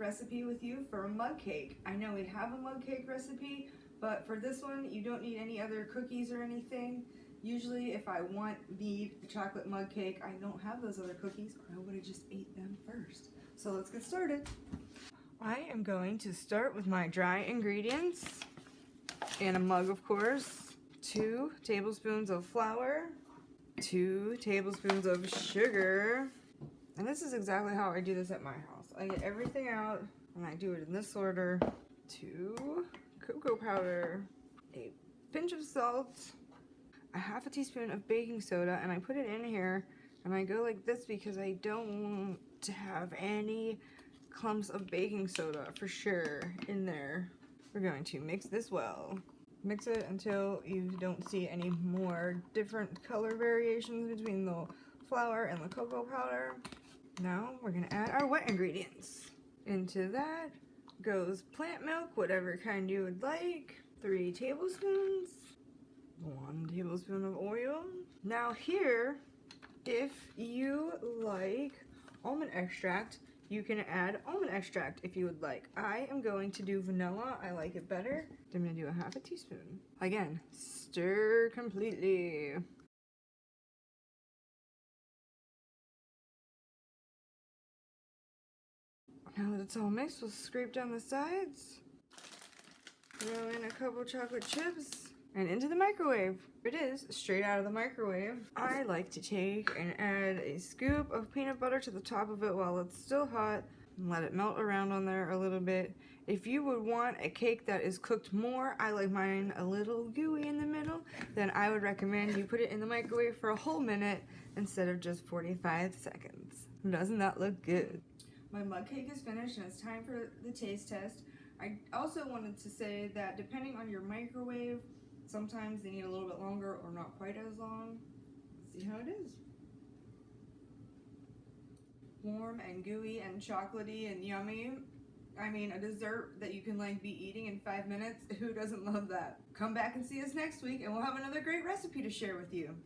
recipe with you for a mug cake. I know we have a mug cake recipe, but for this one, you don't need any other cookies or anything. Usually if I need a chocolate mug cake, I don't have those other cookies, or I would have just ate them first. So let's get started. I am going to start with my dry ingredients and a mug, of course. 2 tablespoons of flour, 2 tablespoons of sugar. And this is exactly how I do this at my house. I get everything out and I do it in this order. 2 cocoa powder, a pinch of salt, a half a teaspoon of baking soda, and I put it in here and I go like this because I don't want to have any clumps of baking soda for sure in there. We're going to mix this well. Mix it until you don't see any more different color variations between the flour and the cocoa powder. Now we're gonna add our wet ingredients. Into that goes plant milk, whatever kind you would like. 3 tablespoons. 1 tablespoon of oil. Now here, if you like almond extract, you can add almond extract if you would like. I am going to do vanilla. I like it better. I'm gonna do a half a teaspoon. Again, stir completely. Now that it's all mixed, we'll scrape down the sides. Throw in a couple chocolate chips and into the microwave. It is straight out of the microwave. I like to take and add a scoop of peanut butter to the top of it while it's still hot and let it melt around on there a little bit. If you would want a cake that is cooked more, I like mine a little gooey in the middle, then I would recommend you put it in the microwave for a whole minute instead of just 45 seconds. Doesn't that look good? My mug cake is finished and it's time for the taste test. I also wanted to say that depending on your microwave, sometimes they need a little bit longer or not quite as long. Let's see how it is. Warm and gooey and chocolatey and yummy. I mean, a dessert that you can like be eating in 5 minutes. Who doesn't love that? Come back and see us next week and we'll have another great recipe to share with you.